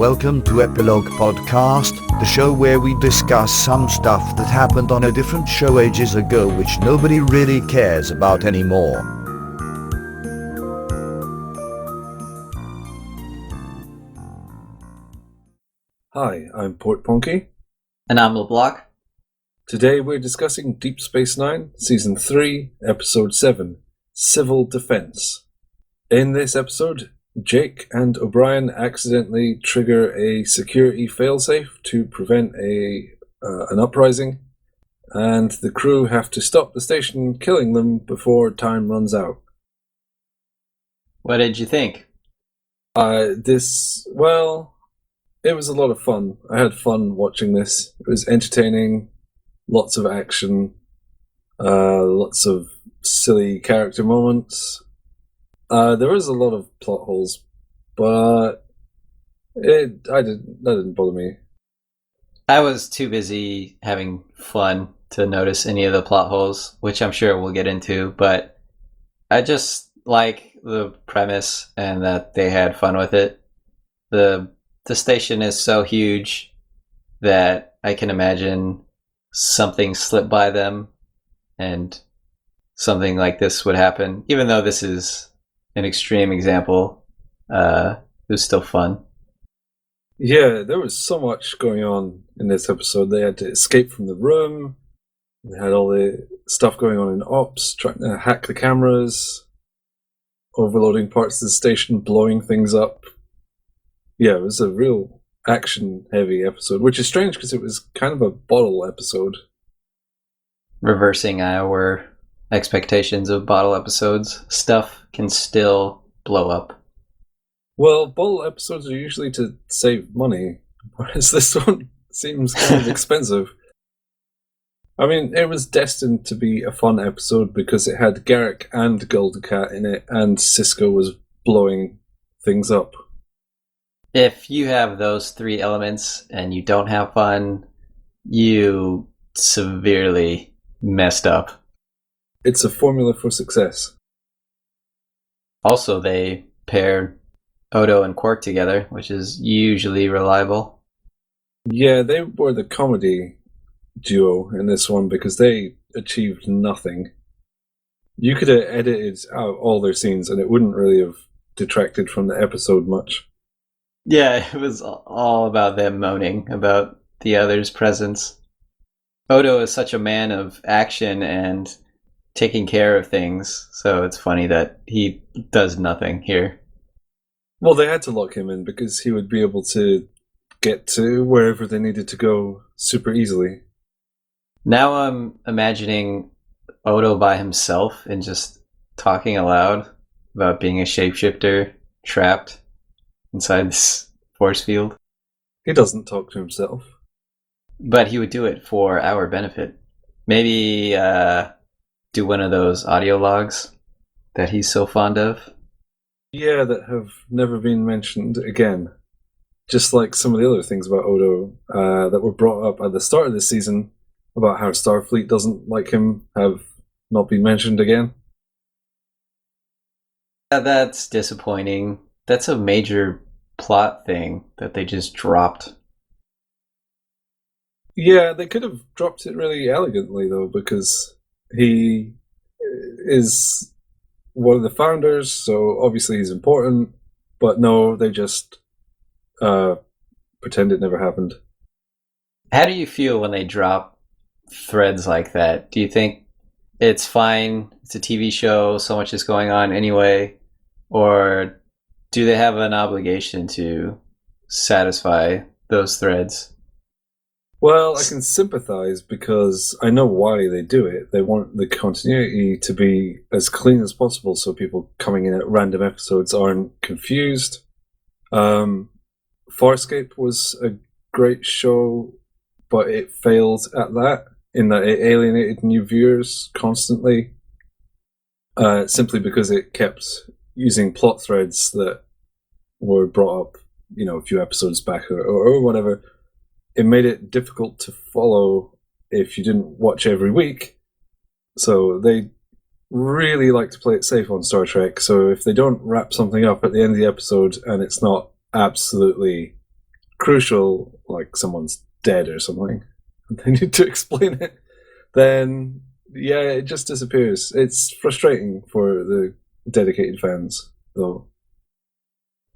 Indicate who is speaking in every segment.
Speaker 1: Welcome to Epilogue Podcast, the show where we discuss some stuff that happened on a different show ages ago which nobody really cares about anymore.
Speaker 2: Hi, I'm Portponky.
Speaker 3: And I'm LeBloc.
Speaker 2: Today we're discussing Deep Space Nine, Season 3, Episode 7, Civil Defense. In this episode, Jake and O'Brien accidentally trigger a security failsafe to prevent an uprising, and the crew have to stop the station, killing them before time runs out.
Speaker 3: What did you think?
Speaker 2: It was a lot of fun. I had fun watching this. It was entertaining, lots of action, lots of silly character moments. There was a lot of plot holes, but that didn't bother me.
Speaker 3: I was too busy having fun to notice any of the plot holes, which I'm sure we'll get into, but I just like the premise and that they had fun with it. The station is so huge that I can imagine something slipped by them and something like this would happen. Even though this is an extreme example, it was still fun.
Speaker 2: Yeah, there was so much going on in this episode. They had to escape from the room. They had all the stuff going on in ops, trying to hack the cameras, overloading parts of the station, blowing things up. Yeah, it was a real action-heavy episode, which is strange because it was kind of a bottle episode.
Speaker 3: Reversing our expectations of bottle episodes, stuff can still blow up.
Speaker 2: Well, bottle episodes are usually to save money, whereas this one seems kind of expensive. I mean, it was destined to be a fun episode because it had Garrick and Goldacat in it, and Cisco was blowing things up.
Speaker 3: If you have those three elements and you don't have fun, you severely messed up.
Speaker 2: It's a formula for success.
Speaker 3: Also, they paired Odo and Quark together, which is usually reliable.
Speaker 2: Yeah, they were the comedy duo in this one because they achieved nothing. You could have edited out all their scenes and it wouldn't really have detracted from the episode much.
Speaker 3: Yeah, it was all about them moaning about the other's presence. Odo is such a man of action and taking care of things, so it's funny that he does nothing here.
Speaker 2: Well, they had to lock him in because he would be able to get to wherever they needed to go super easily.
Speaker 3: Now I'm imagining Odo by himself and just talking aloud about being a shapeshifter trapped inside this force field.
Speaker 2: He doesn't talk to himself.
Speaker 3: But he would do it for our benefit. Maybe do one of those audio logs that he's so fond of.
Speaker 2: Yeah, that have never been mentioned again. Just like some of the other things about Odo that were brought up at the start of this season about how Starfleet doesn't like him have not been mentioned again.
Speaker 3: Yeah, that's disappointing. That's a major plot thing that they just dropped.
Speaker 2: Yeah, they could have dropped it really elegantly, though, because he is one of the founders, so obviously he's important, but no, they just pretend it never happened.
Speaker 3: How do you feel when they drop threads like that? Do you think it's fine, it's a TV show, so much is going on anyway, or do they have an obligation to satisfy those threads?
Speaker 2: Well, I can sympathize because I know why they do it. They want the continuity to be as clean as possible so people coming in at random episodes aren't confused. Farscape was a great show, but it failed at that, in that it alienated new viewers constantly, simply because it kept using plot threads that were brought up, a few episodes back or whatever. It made it difficult to follow if you didn't watch every week. So they really like to play it safe on Star Trek. So if they don't wrap something up at the end of the episode and it's not absolutely crucial, like someone's dead or something, and they need to explain it, then yeah, it just disappears. It's frustrating for the dedicated fans, though.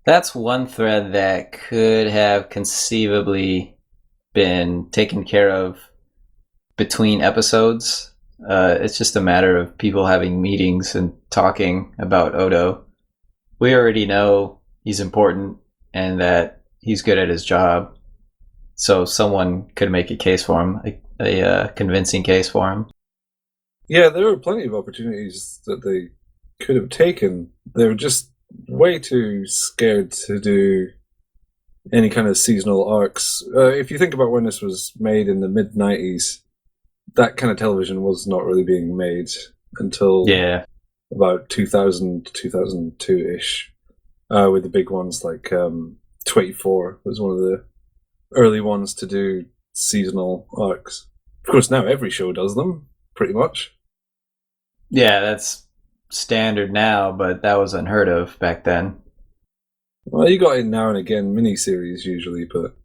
Speaker 3: That's one thread that could have conceivably been taken care of between episodes. It's just a matter of people having meetings and talking about Odo. We already know he's important and that he's good at his job, so someone could make a case for him, a convincing case for him.
Speaker 2: Yeah, there were plenty of opportunities that they could have taken. They were just way too scared to do any kind of seasonal arcs. If you think about when this was made in the mid-90s, that kind of television was not really being made until about 2000, 2002-ish, with the big ones like 24 was one of the early ones to do seasonal arcs. Of course, now every show does them, pretty much.
Speaker 3: Yeah, that's standard now, but that was unheard of back then.
Speaker 2: Well, you got it now and again, miniseries usually, but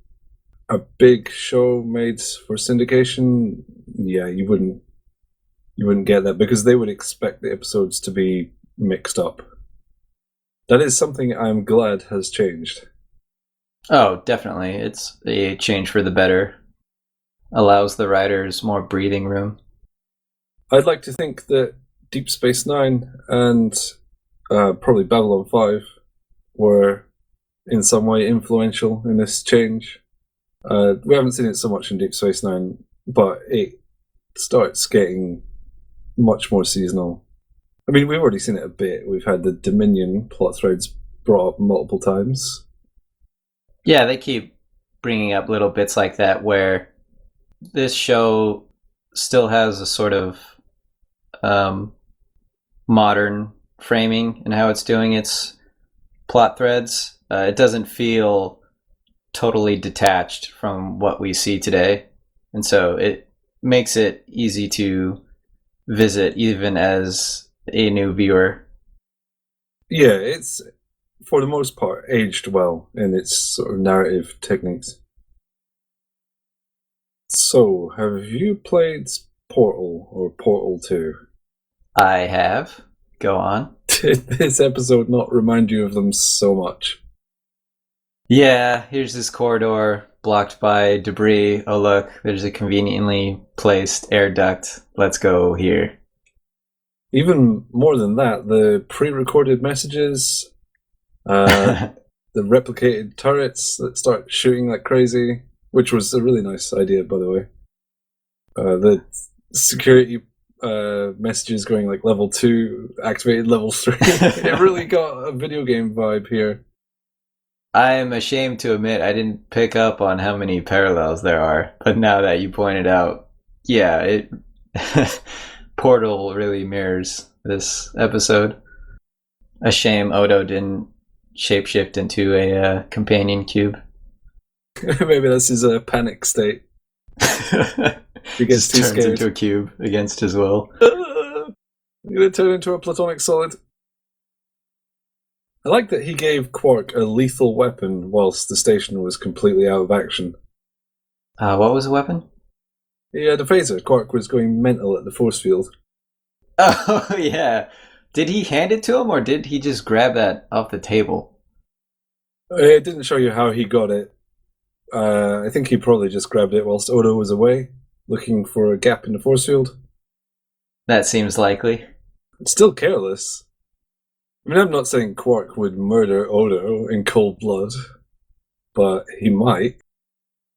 Speaker 2: a big show made for syndication, yeah, you wouldn't get that because they would expect the episodes to be mixed up. That is something I'm glad has changed.
Speaker 3: Oh, definitely. It's a change for the better. Allows the writers more breathing room.
Speaker 2: I'd like to think that Deep Space Nine and probably Babylon 5 were in some way influential in this change. We haven't seen it so much in Deep Space Nine, but it starts getting much more seasonal. I mean, we've already seen it a bit. We've had the Dominion plot threads brought up multiple times.
Speaker 3: Yeah, they keep bringing up little bits like that where this show still has a sort of modern framing in how it's doing its plot threads. It doesn't feel totally detached from what we see today, and so it makes it easy to visit even as a new viewer.
Speaker 2: Yeah, it's for the most part aged well in its sort of narrative techniques. So, have you played Portal or Portal 2?
Speaker 3: I have. Go on.
Speaker 2: Did this episode not remind you of them so much?
Speaker 3: Yeah, here's this corridor blocked by debris. Oh look, there's a conveniently placed air duct. Let's go here.
Speaker 2: Even more than that, the pre-recorded messages, the replicated turrets that start shooting like crazy, which was a really nice idea, by the way. The security messages going like level 2, activated level 3. It really got a video game vibe here.
Speaker 3: I'm ashamed to admit I didn't pick up on how many parallels there are, but now that you pointed out, yeah, it Portal really mirrors this episode. A shame Odo didn't shapeshift into a companion cube.
Speaker 2: Maybe this is a panic state. He gets
Speaker 3: Just
Speaker 2: too
Speaker 3: turns
Speaker 2: scared.
Speaker 3: into a cube against his will.
Speaker 2: I'm going to turn into a platonic solid. I like that he gave Quark a lethal weapon whilst the station was completely out of action.
Speaker 3: What was the weapon?
Speaker 2: He had a phaser. Quark was going mental at the force field.
Speaker 3: Oh, yeah. Did he hand it to him, or did he just grab that off the table?
Speaker 2: It didn't show you how he got it. I think he probably just grabbed it whilst Odo was away, looking for a gap in the force field.
Speaker 3: That seems likely.
Speaker 2: It's still careless. I mean, I'm not saying Quark would murder Odo in cold blood, but he might.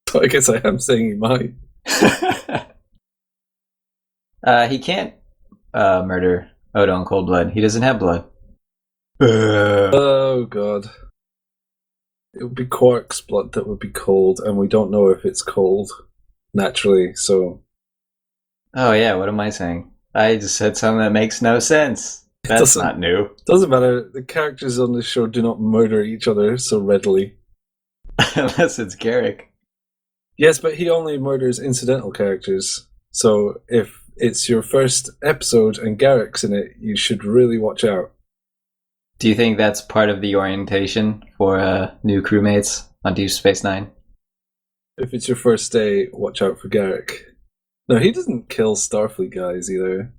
Speaker 2: So I guess I am saying he might.
Speaker 3: He can't murder Odo in cold blood. He doesn't have blood.
Speaker 2: Oh, God. It would be Quark's blood that would be cold, and we don't know if it's cold, naturally, so...
Speaker 3: Oh, yeah, what am I saying? I just said something that makes no sense. That's not new.
Speaker 2: Doesn't matter. The characters on this show do not murder each other so readily.
Speaker 3: Unless it's Garrick.
Speaker 2: Yes, but he only murders incidental characters. So if it's your first episode and Garrick's in it, you should really watch out.
Speaker 3: Do you think that's part of the orientation for new crewmates on Deep Space Nine?
Speaker 2: If it's your first day, watch out for Garrick. No, he doesn't kill Starfleet guys either.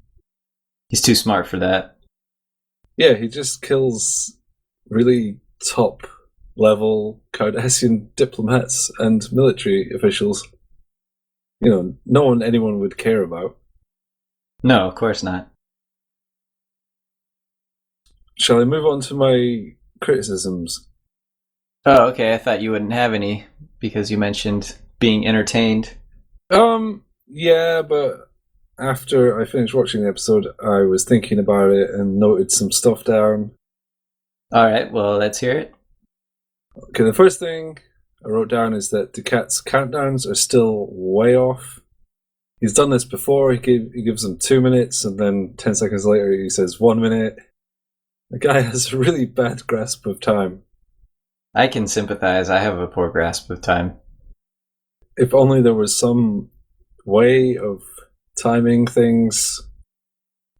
Speaker 3: He's too smart for that.
Speaker 2: Yeah, he just kills really top level Cardassian diplomats and military officials. You know, no one anyone would care about.
Speaker 3: No, of course not.
Speaker 2: Shall I move on to my criticisms?
Speaker 3: Oh, okay. I thought you wouldn't have any because you mentioned being entertained.
Speaker 2: Yeah, but after I finished watching the episode, I was thinking about it and noted some stuff down.
Speaker 3: All right, well, let's hear it.
Speaker 2: Okay, the first thing I wrote down is that Ducat's countdowns are still way off. He's done this before. He gives them 2 minutes, and then 10 seconds later he says 1 minute. The guy has a really bad grasp of time.
Speaker 3: I can sympathize. I have a poor grasp of time.
Speaker 2: If only there was some way of timing things.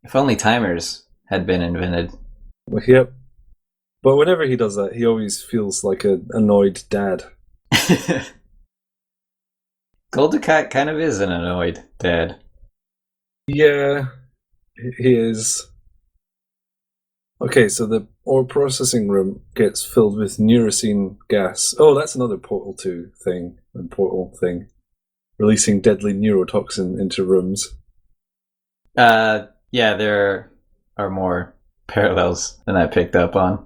Speaker 3: If only timers had been invented.
Speaker 2: Well, yep. But whenever he does that, he always feels like an annoyed dad.
Speaker 3: Goldukat kind of is an annoyed dad.
Speaker 2: Yeah, he is. Okay, so the ore processing room gets filled with neurocene gas. Oh, that's another Portal 2 thing. And Portal thing. Releasing deadly neurotoxin into rooms.
Speaker 3: Yeah, there are more parallels than I picked up on.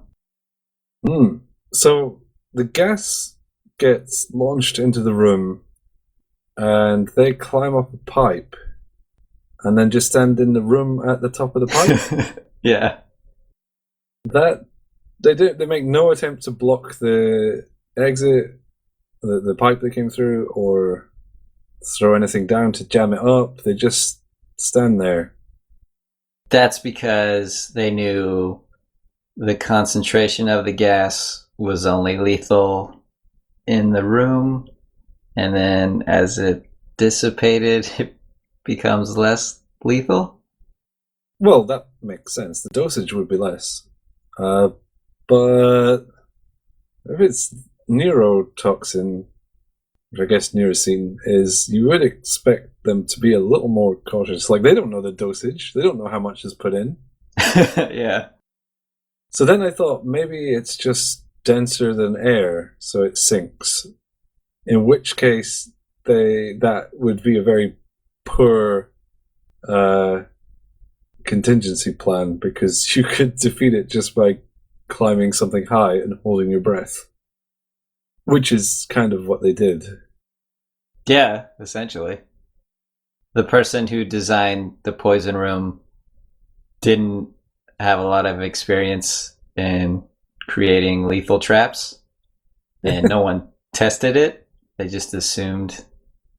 Speaker 2: So the gas gets launched into the room and they climb up a pipe and then just stand in the room at the top of the pipe.
Speaker 3: Yeah.
Speaker 2: That they make no attempt to block the exit, the pipe that came through, or throw anything down to jam it up. They just stand there.
Speaker 3: That's because they knew the concentration of the gas was only lethal in the room, and then as it dissipated, it becomes less lethal.
Speaker 2: Well, that makes sense. The dosage would be less. But if it's neurotoxin, which I guess neurocene is, you would expect them to be a little more cautious. Like, they don't know the dosage. They don't know how much is put in.
Speaker 3: Yeah.
Speaker 2: So then I thought maybe it's just denser than air, so it sinks. In which case, that would be a very poor contingency plan, because you could defeat it just by climbing something high and holding your breath. Which is kind of what they did.
Speaker 3: Yeah, essentially. The person who designed the poison room didn't have a lot of experience in creating lethal traps, and no one tested it. They just assumed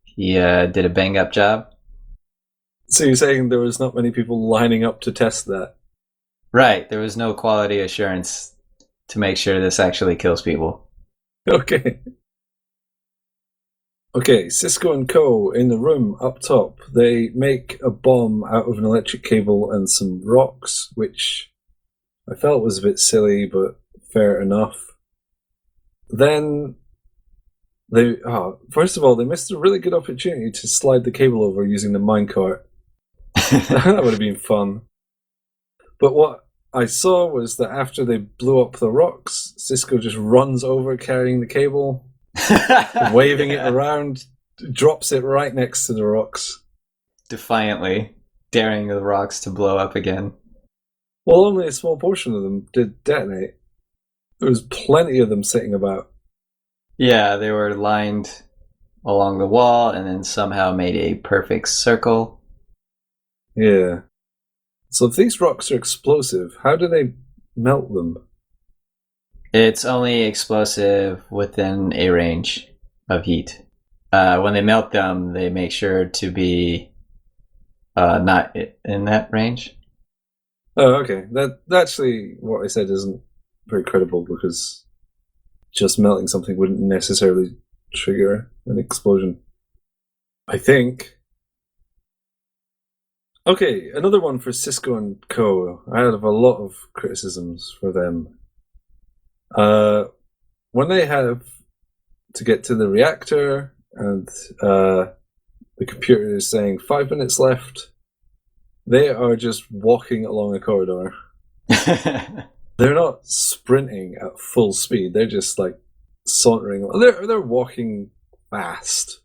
Speaker 3: he did a bang-up job.
Speaker 2: So you're saying there was not many people lining up to test that?
Speaker 3: Right, there was no quality assurance to make sure this actually kills people.
Speaker 2: Okay. Okay, Cisco and Co. in the room up top, they make a bomb out of an electric cable and some rocks, which I felt was a bit silly, but fair enough. Then first of all, they missed a really good opportunity to slide the cable over using the minecart. That would have been fun. But what I saw was that after they blew up the rocks, Cisco just runs over carrying the cable, waving it around, drops it right next to the rocks.
Speaker 3: Defiantly daring the rocks to blow up again.
Speaker 2: Well, only a small portion of them did detonate. There was plenty of them sitting about.
Speaker 3: Yeah, they were lined along the wall and then somehow made a perfect circle.
Speaker 2: Yeah. So if these rocks are explosive, how do they melt them?
Speaker 3: It's only explosive within a range of heat. When they melt them, they make sure to be not in that range.
Speaker 2: Oh, okay. That actually, what I said isn't very credible, because just melting something wouldn't necessarily trigger an explosion, I think. Okay, another one for Cisco and Co. I have a lot of criticisms for them. When they have to get to the reactor, and the computer is saying 5 minutes left. They are just walking along a corridor. They're not sprinting at full speed. They're just like sauntering. They're walking fast,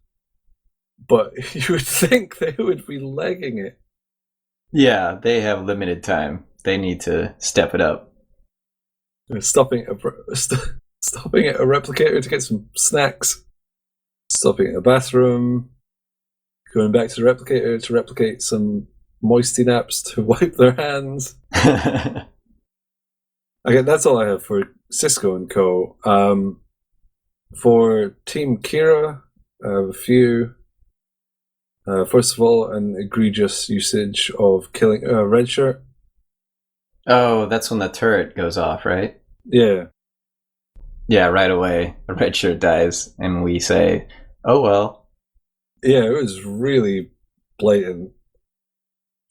Speaker 2: but you would think they would be legging it.
Speaker 3: Yeah, they have limited time. They need to step it up.
Speaker 2: They're stopping at a replicator to get some snacks. Stopping at a bathroom. Going back to the replicator to replicate some moisty naps to wipe their hands. Okay, that's all I have for Cisco and Co. For Team Kira, I have a few. First of all, an egregious usage of killing Red Shirt.
Speaker 3: Oh, that's when the turret goes off, right?
Speaker 2: Yeah.
Speaker 3: Yeah, right away. The red shirt dies, and we say, oh well.
Speaker 2: Yeah, it was really blatant.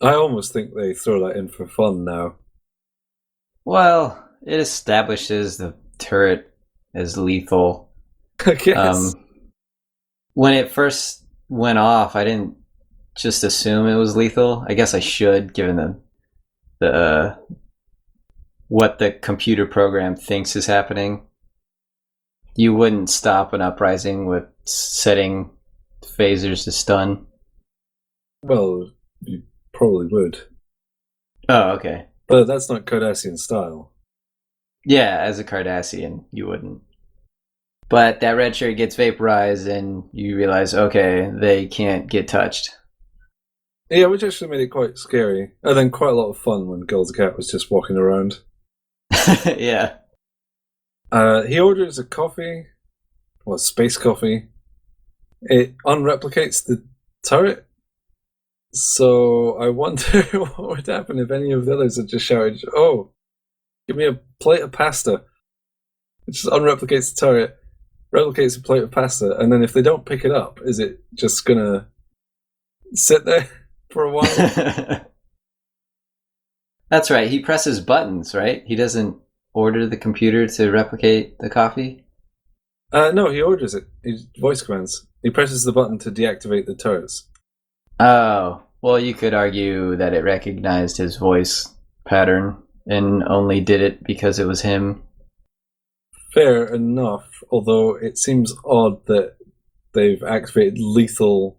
Speaker 2: I almost think they throw that in for fun now.
Speaker 3: Well, it establishes the turret as lethal.
Speaker 2: I guess.
Speaker 3: When it first went off, I didn't just assume it was lethal. I guess I should, given the what the computer program thinks is happening. You wouldn't stop an uprising with setting phasers to stun.
Speaker 2: Well, you probably would.
Speaker 3: Oh, okay.
Speaker 2: But that's not Cardassian style.
Speaker 3: Yeah, as a Cardassian, you wouldn't. But that red shirt gets vaporized, and you realize, okay, they can't get touched.
Speaker 2: Yeah, which actually made it quite scary. And then quite a lot of fun when Golda Cat was just walking around.
Speaker 3: Yeah.
Speaker 2: He orders a coffee, well, space coffee. It unreplicates the turret. So I wonder what would happen if any of the others had just shouted, oh, give me a plate of pasta. It just unreplicates the turret, replicates a plate of pasta, and then if they don't pick it up, is it just gonna sit there for a while?
Speaker 3: That's right. He presses buttons, right? He doesn't order the computer to replicate the coffee?
Speaker 2: No, he orders it. He voice commands. He presses the button to deactivate the turrets.
Speaker 3: Oh, well, you could argue that it recognized his voice pattern and only did it because it was him.
Speaker 2: Fair enough, although it seems odd that they've activated lethal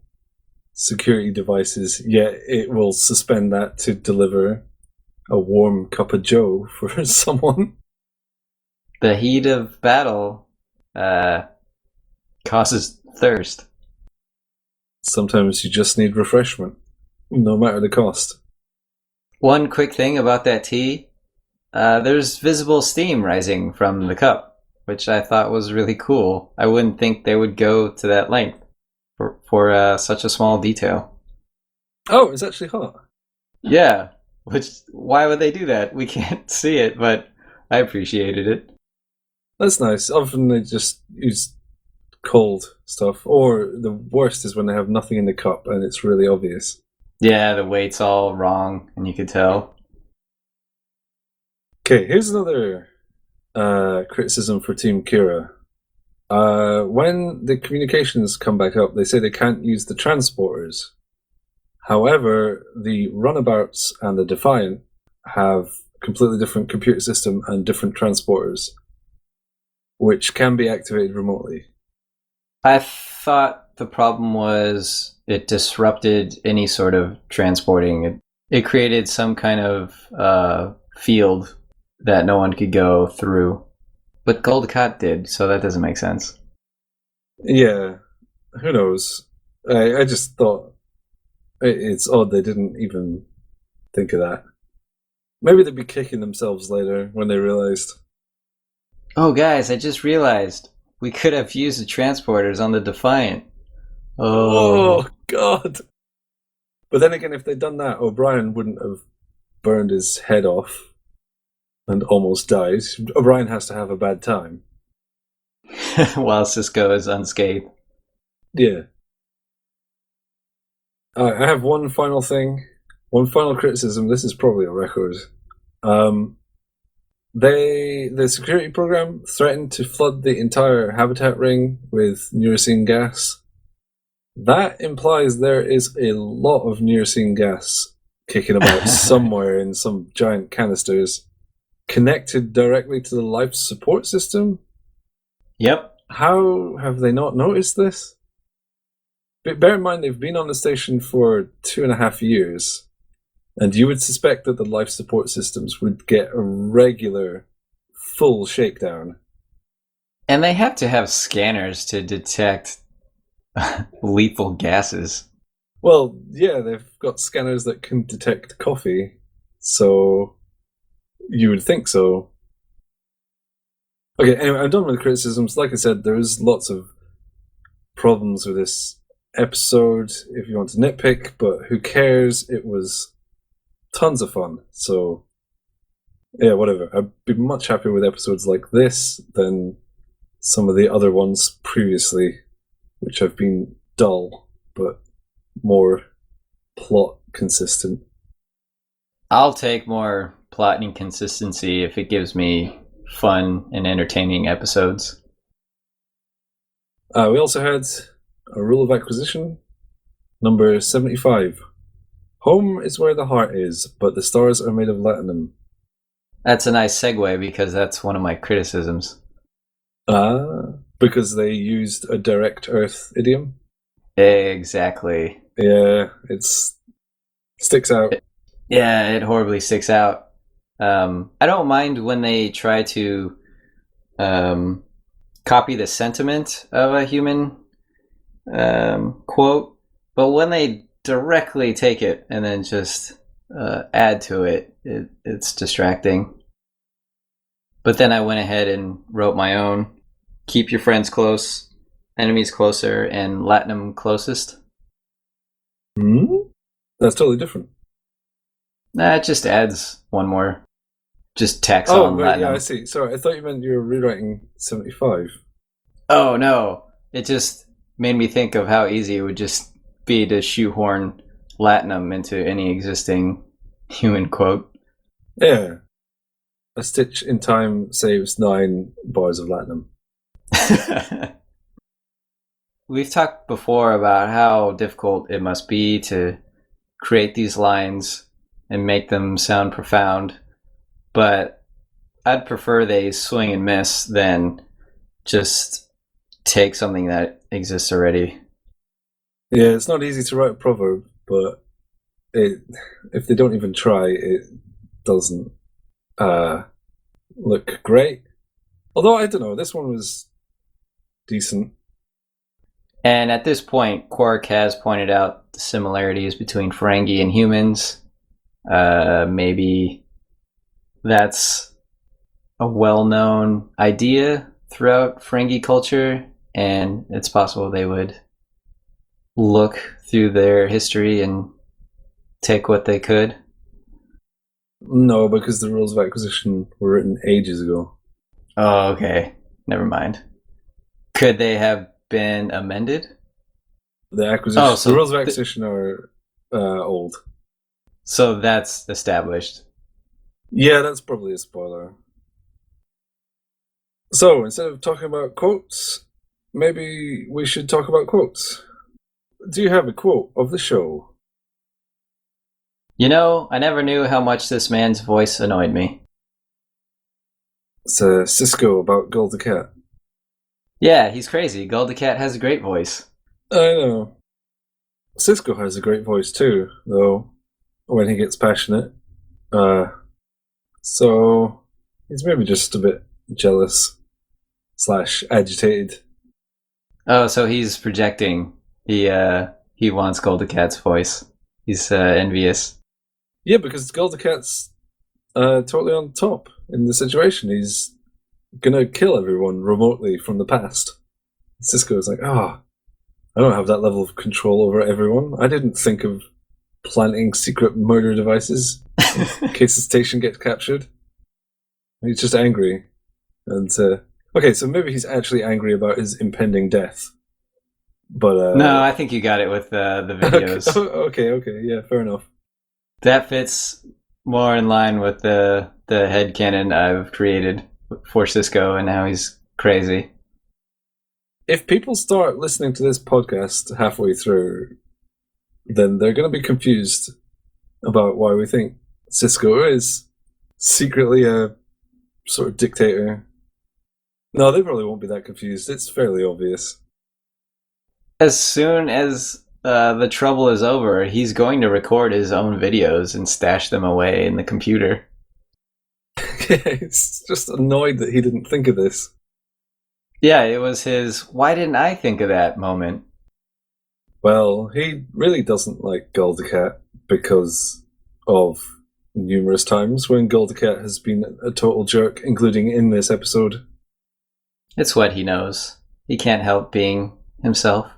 Speaker 2: security devices, yet it will suspend that to deliver a warm cup of joe for someone.
Speaker 3: The heat of battle causes thirst.
Speaker 2: Sometimes you just need refreshment, no matter the cost.
Speaker 3: One quick thing about that tea, there's visible steam rising from the cup, which I thought was really cool. I wouldn't think they would go to that length for such a small detail.
Speaker 2: Oh, it's actually hot.
Speaker 3: Yeah, why would they do that? We can't see it, but I appreciated it.
Speaker 2: That's nice. Often they just use cold stuff, or the worst is when they have nothing in the cup and it's really obvious.
Speaker 3: Yeah, the weight's all wrong, and you could tell.
Speaker 2: Okay, here's another criticism for Team Kira. When the communications come back up, they say they can't use the transporters. However, the runabouts and the Defiant have a completely different computer system and different transporters, which can be activated remotely.
Speaker 3: I thought the problem was it disrupted any sort of transporting. It created some kind of field that no one could go through. But Golda Cat did, so that doesn't make sense.
Speaker 2: Yeah, who knows? I just thought it's odd they didn't even think of that. Maybe they'd be kicking themselves later when they realized.
Speaker 3: Oh, guys, I just realized we could have used the transporters on the Defiant.
Speaker 2: Oh, God. But then again, if they'd done that, O'Brien wouldn't have burned his head off and almost died. O'Brien has to have a bad time.
Speaker 3: While Cisco is unscathed.
Speaker 2: Yeah. I have one final thing. One final criticism. This is probably a record. The security program threatened to flood the entire habitat ring with neurocene gas. That implies there is a lot of near-scene gas kicking about somewhere in some giant canisters, connected directly to the life support system.
Speaker 3: Yep.
Speaker 2: How have they not noticed this? But bear in mind, they've been on the station for 2.5 years, and you would suspect that the life support systems would get a regular, full shakedown.
Speaker 3: And they have to have scanners to detect lethal gases.
Speaker 2: Well, yeah, they've got scanners that can detect coffee, so you would think so. Okay, anyway, I'm done with the criticisms. Like I said, there's lots of problems with this episode if you want to nitpick, but who cares? It was tons of fun. So, yeah, whatever. I'd be much happier with episodes like this than some of the other ones previously, which have been dull, but more plot consistent.
Speaker 3: I'll take more plot and consistency if it gives me fun and entertaining episodes.
Speaker 2: We also had a rule of acquisition, number 75. Home is where the heart is, but the stars are made of latinum.
Speaker 3: That's a nice segue because that's one of my criticisms.
Speaker 2: Because they used a direct Earth idiom?
Speaker 3: Exactly.
Speaker 2: Yeah, sticks out.
Speaker 3: Yeah, it horribly sticks out. I don't mind when they try to copy the sentiment of a human quote, but when they directly take it and then just add to it, it's distracting. But then I went ahead and wrote my own. Keep your friends close, enemies closer, and Latinum closest.
Speaker 2: That's totally different.
Speaker 3: Nah, it just adds one more. Just tacks
Speaker 2: Oh,
Speaker 3: on
Speaker 2: right,
Speaker 3: Latinum.
Speaker 2: yeah, I see. Sorry, I thought you meant you were rewriting 75.
Speaker 3: Oh no, it just made me think of how easy it would just be to shoehorn Latinum into any existing human quote.
Speaker 2: Yeah. A stitch in time saves 9 bars of latinum.
Speaker 3: We've talked before about how difficult it must be to create these lines and make them sound profound, but I'd prefer they swing and miss than just take something that exists already.
Speaker 2: Yeah, it's not easy to write a proverb, but if they don't even try, it doesn't look great. Although, I don't know, this one was decent.
Speaker 3: And at this point, Quark has pointed out the similarities between Ferengi and humans. Maybe that's a well-known idea throughout Ferengi culture, and it's possible they would look through their history and take what they could.
Speaker 2: No, because the rules of acquisition were written ages ago.
Speaker 3: Oh, okay. Never mind. Could they have been amended?
Speaker 2: The rules of acquisition are old.
Speaker 3: So that's established.
Speaker 2: Yeah, that's probably a spoiler. So, instead of talking about quotes, maybe we should talk about quotes. Do you have a quote of the show?
Speaker 3: You know, I never knew how much this man's voice annoyed me.
Speaker 2: It's Cisco about Gold the Cat.
Speaker 3: Yeah, he's crazy. Gold the Cat has a great voice.
Speaker 2: I know. Cisco has a great voice too, though, when he gets passionate. So he's maybe just a bit jealous / agitated.
Speaker 3: Oh, so he's projecting. He wants Gold the Cat's voice. He's envious.
Speaker 2: Yeah, because Gold the Cat's totally on top in the situation. He's gonna kill everyone remotely from the past. Cisco's like, I don't have that level of control over everyone. I didn't think of planting secret murder devices in case the station gets captured. He's just angry. And okay, so maybe he's actually angry about his impending death. But
Speaker 3: no, I think you got it with the videos.
Speaker 2: Okay, yeah, fair enough.
Speaker 3: That fits more in line with the headcanon I've created for Cisco and how he's crazy.
Speaker 2: if people start listening to this podcast halfway through, then they're going to be confused about why we think Cisco is secretly a sort of dictator. No, they probably won't be that confused. It's fairly obvious.
Speaker 3: As soon as the trouble is over, he's going to record his own videos and stash them away in the computer.
Speaker 2: He's just annoyed that he didn't think of this.
Speaker 3: Yeah, it was his "why didn't I think of that" moment.
Speaker 2: Well, he really doesn't like Goldacat because of numerous times when Goldacat has been a total jerk, including in this episode.
Speaker 3: It's what he knows. He can't help being himself.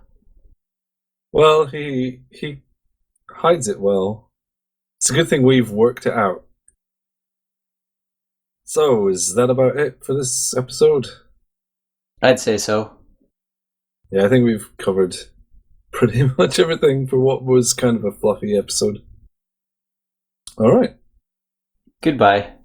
Speaker 2: Well, he hides it well. It's a good thing we've worked it out. So, is that about it for this episode?
Speaker 3: I'd say so.
Speaker 2: Yeah, I think we've covered pretty much everything for what was kind of a fluffy episode. All right.
Speaker 3: Goodbye.